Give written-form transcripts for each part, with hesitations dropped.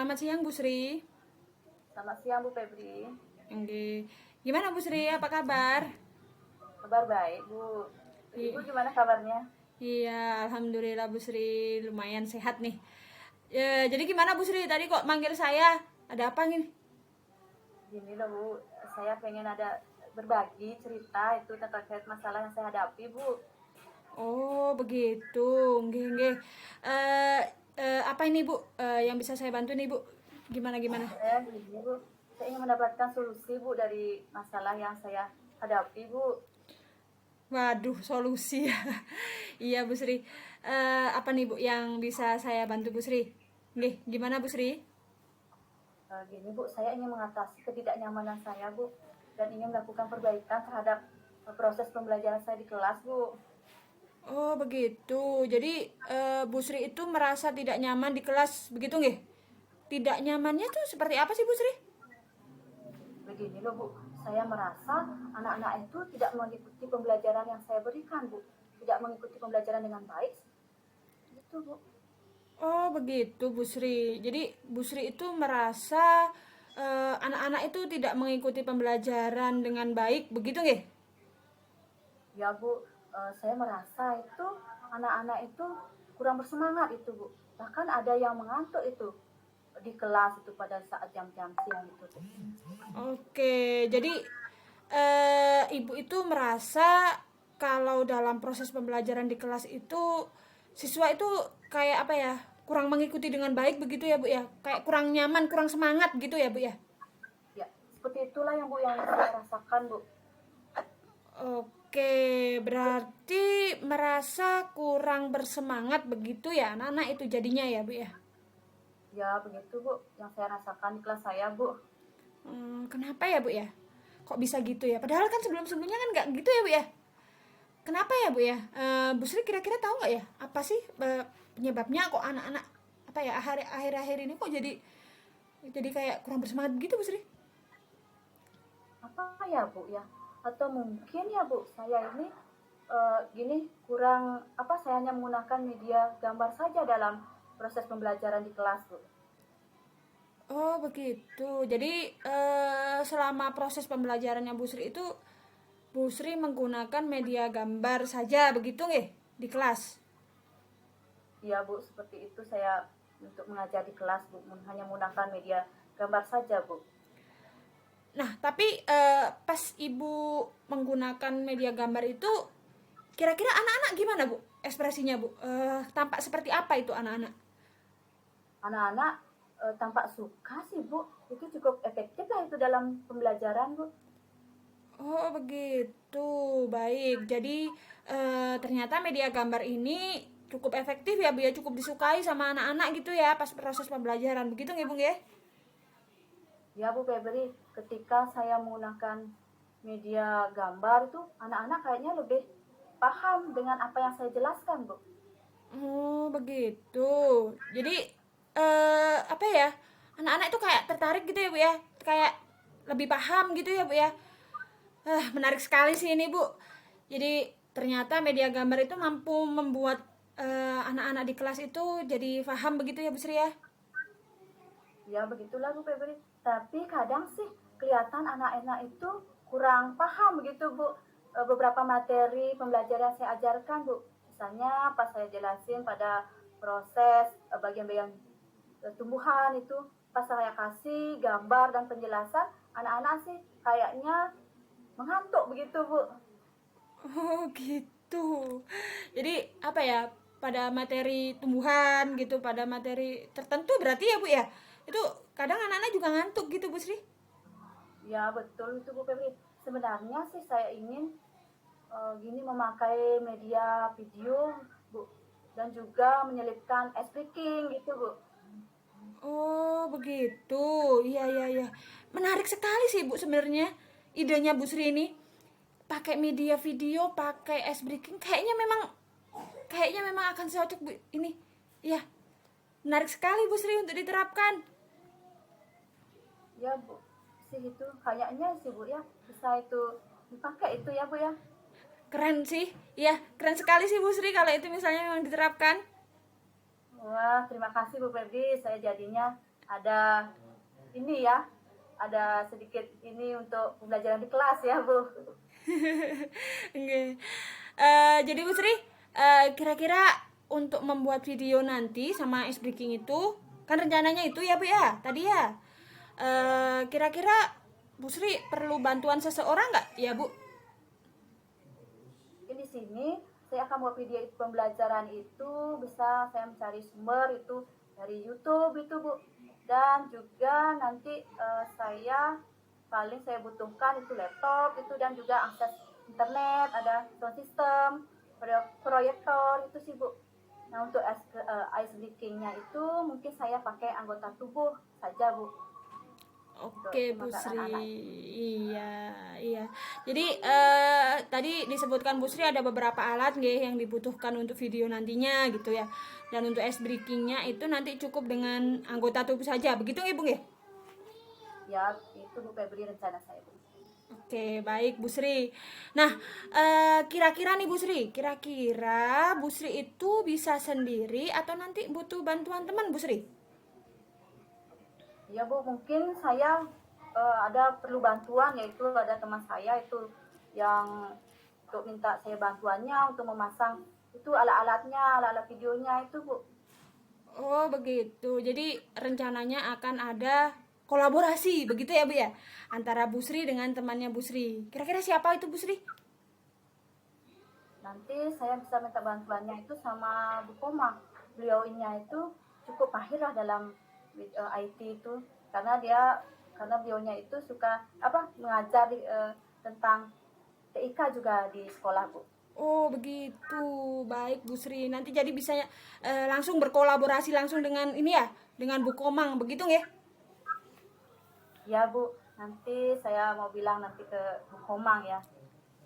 Selamat siang Bu Sri. Selamat siang Bu Febri. Oke. Gimana Bu Sri? Apa kabar? Kabar baik Bu. Ibu I- gimana kabarnya? Iya, alhamdulillah Bu Sri lumayan sehat nih. Jadi gimana Bu Sri? Tadi kok manggil saya? Ada apa nih? Gini loh Bu, saya pengen ada berbagi cerita itu terkait masalah yang saya hadapi Bu. Oh, begitu. Nggih, nggih. Eh, apa ini Bu? Yang bisa saya bantu nih Bu? Gimana gimana? Saya gini Bu, saya ingin mendapatkan solusi Bu dari masalah yang saya hadapi Bu. Waduh, solusi ya. Iya Bu Sri. Apa nih Bu yang bisa saya bantu Bu Sri? Nggih, gimana Bu Sri? Gini Bu, saya ingin mengatasi ketidaknyamanan saya Bu dan ingin melakukan perbaikan terhadap proses pembelajaran saya di kelas Bu. Oh begitu. Jadi Bu Sri itu merasa tidak nyaman di kelas, begitu nggih? Tidak nyamannya tuh seperti apa sih Bu Sri? Begini loh Bu, saya merasa anak-anak itu tidak mengikuti pembelajaran yang saya berikan Bu, tidak mengikuti pembelajaran dengan baik. Gitu Bu. Oh begitu Bu Sri. Jadi Bu Sri itu merasa anak-anak itu tidak mengikuti pembelajaran dengan baik, begitu nggih? Ya Bu, saya merasa itu anak-anak itu kurang bersemangat itu Bu. Bahkan ada yang mengantuk itu di kelas itu pada saat jam-jam siang itu Bu. Oke, jadi Ibu itu merasa kalau dalam proses pembelajaran di kelas itu siswa itu kayak apa ya? Kurang mengikuti dengan baik begitu ya, Bu ya? Kayak kurang nyaman, kurang semangat gitu ya, Bu ya? Ya, seperti itulah yang Bu yang saya rasakan Bu. Oke, berarti merasa kurang bersemangat begitu ya anak-anak itu jadinya ya, Bu ya? Ya, begitu Bu yang saya rasakan di kelas saya Bu. Kenapa ya, Bu ya? Kok bisa gitu ya? Padahal kan sebelum-sebelumnya kan nggak gitu ya, Bu ya? Kenapa ya Bu ya? Bu Sri kira-kira tahu nggak ya apa sih penyebabnya kok anak-anak apa ya akhir-akhir ini kok jadi kayak kurang bersemangat begitu Bu Sri? Apa ya Bu ya? Atau mungkin ya Bu, saya ini gini kurang apa saya hanya menggunakan media gambar saja dalam proses pembelajaran di kelas Bu. Oh begitu. Jadi selama proses pembelajarannya Bu Sri itu Bu Sri menggunakan media gambar saja begitu nggih di kelas? Iya Bu, seperti itu saya untuk mengajar di kelas Bu, hanya menggunakan media gambar saja Bu. Nah tapi pas Ibu menggunakan media gambar itu kira-kira anak-anak gimana Bu ekspresinya Bu? Tampak seperti apa itu anak-anak? Anak-anak tampak suka sih Bu, itu cukup efektif lah itu dalam pembelajaran Bu. Oh begitu, baik. Jadi ternyata media gambar ini cukup efektif ya Bu ya, cukup disukai sama anak-anak gitu ya pas proses pembelajaran. Begitu nggih Bu ya? Ya Bu Febri, ketika saya menggunakan media gambar itu anak-anak kayaknya lebih paham dengan apa yang saya jelaskan Bu. Oh begitu. Jadi apa ya? Anak-anak itu kayak tertarik gitu ya Bu ya, kayak lebih paham gitu ya Bu ya. Menarik sekali sih ini Bu. Jadi ternyata media gambar itu mampu membuat anak-anak di kelas itu jadi paham begitu ya Bu Sri ya. Ya begitulah Bu Febri. Tapi kadang sih kelihatan anak-anak itu kurang paham begitu Bu. Beberapa materi pembelajaran yang saya ajarkan Bu. Misalnya pas saya jelasin pada proses bagian-bagian tumbuhan itu, pas saya kasih gambar dan penjelasan, anak-anak sih kayaknya mengantuk begitu Bu. Oh gitu. Jadi apa ya? Pada materi tumbuhan gitu, pada materi tertentu berarti ya Bu ya. Itu kadang anak-anak juga ngantuk gitu Bu Sri. Ya betul itu Bu Febri. Sebenarnya sih saya ingin gini memakai media video Bu dan juga menyelipkan speaking gitu Bu. Oh begitu. Iya iya iya. Menarik sekali sih Bu sebenarnya idenya Bu Sri ini. Pakai media video, pakai ice breaking kayaknya memang akan cocok Bu ini. Iya. Menarik sekali Bu Sri untuk diterapkan. Ya Bu, sih itu kayaknya sih Bu ya bisa itu dipakai itu ya Bu ya. Keren sih. Iya, keren sekali sih Bu Sri kalau itu misalnya memang diterapkan. Wah terima kasih Bu Febri, saya jadinya ada ini ya, ada sedikit ini untuk pembelajaran di kelas ya Bu. Oke. Jadi Bu Sri, kira-kira untuk membuat video nanti sama ice breaking itu, kan rencananya itu ya Bu ya, tadi ya. Kira-kira Bu Sri perlu bantuan seseorang nggak ya Bu? Mungkin di sini saya akan buat video pembelajaran itu bisa saya mencari sumber itu dari YouTube itu Bu. Dan juga nanti saya paling saya butuhkan itu laptop itu dan juga akses internet, ada sound system, proyektor itu sih Bu. Nah untuk ice breaking-nya itu mungkin saya pakai anggota tubuh saja Bu. Untuk Oke Bu pemasaran Sri, anak. iya iya. Jadi tadi disebutkan Bu Sri ada beberapa alat nggih yang dibutuhkan untuk video nantinya gitu ya. Dan untuk ice breakingnya itu nanti cukup dengan anggota tubuh saja, begitu nggih Bu nggih? Ya itu Bu Febri rencana saya Bu. Oke, baik Bu Sri. Nah, kira-kira nih Bu Sri, kira-kira Bu Sri itu bisa sendiri atau nanti butuh bantuan teman Bu Sri? Ya Bu, mungkin saya ada perlu bantuan yaitu ada teman saya itu yang untuk minta saya bantuannya untuk memasang itu alat-alatnya, alat-alat videonya itu Bu. Oh, begitu. Jadi rencananya akan ada kolaborasi, begitu ya Bu ya? Antara Bu Sri dengan temannya Bu Sri. Kira-kira siapa itu Bu Sri? Nanti saya bisa minta bantuannya itu sama Bu Koma. Beliaunya itu cukup mahir lah dalam IT itu karena beliaunya itu suka mengajar tentang TIK juga di sekolah Bu. Oh, begitu. Baik Bu Sri. Nanti jadi bisa langsung berkolaborasi langsung dengan ini ya, dengan Bu Komang, begitu nggih? Ya Bu, nanti saya mau bilang nanti ke Bu Komang ya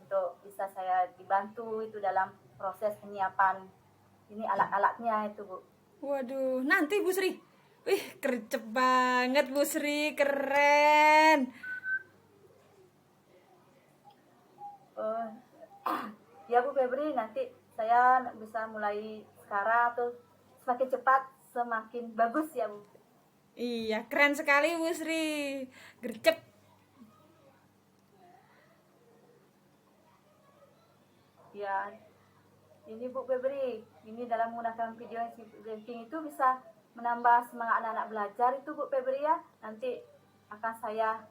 untuk bisa saya dibantu itu dalam proses penyiapan ini alat-alatnya itu Bu. Waduh, nanti Bu Sri. Wih, gercep banget Bu Sri, keren. Uh, ya Bu Febri, nanti saya bisa mulai sekarang atau semakin cepat semakin bagus ya Bu. Iya, keren sekali Bu Sri. Gercep. Ya, ini Bu Febri, ini dalam menggunakan video ranking itu bisa menambah semangat anak-anak belajar itu Bu Febri ya. Nanti akan saya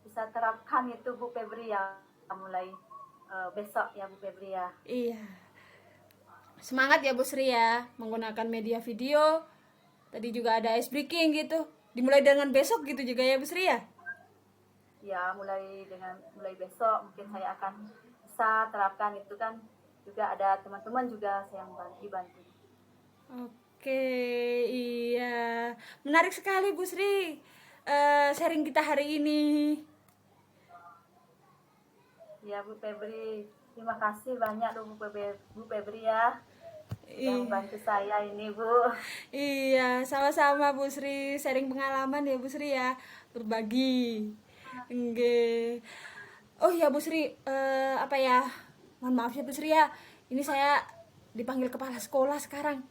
bisa terapkan itu Bu Febri ya mulai besok ya Bu Febri ya. Iya. Semangat ya Bu Sri ya, menggunakan media video. Tadi juga ada ice breaking gitu. Dimulai dengan besok gitu juga ya Bu Sri ya. Ya mulai besok mungkin saya akan bisa terapkan itu kan juga ada teman-teman juga saya bantu. Oke, iya. Menarik sekali Bu Sri. Sharing kita hari ini. Ya Bu Febri, terima kasih banyak loh Bu Febri ya. Sudah membantu saya ini Bu. Iya, sama-sama Bu Sri. Sharing pengalaman ya Bu Sri ya. Berbagi. Nggih. Oh ya Bu Sri, apa ya? Mohon maaf ya Bu Sri ya. Ini saya dipanggil kepala sekolah sekarang.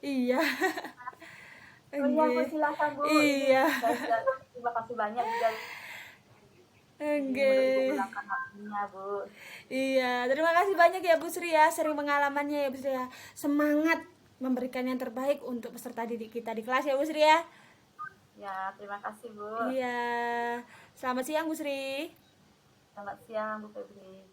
Iya. Oh iya Bu Nggih. silakan Bu. Ini Iya. saya juga terima kasih banyak juga ini Ibu Nggih. luangkan waktunya Bu. Iya, terima kasih banyak ya Bu Sri ya, sering pengalamannya ya Bu Sri ya. Semangat memberikan yang terbaik untuk peserta didik kita di kelas ya Bu Sri ya. Ya terima kasih Bu. Iya. Selamat siang Bu Sri. Selamat siang Bu Febri.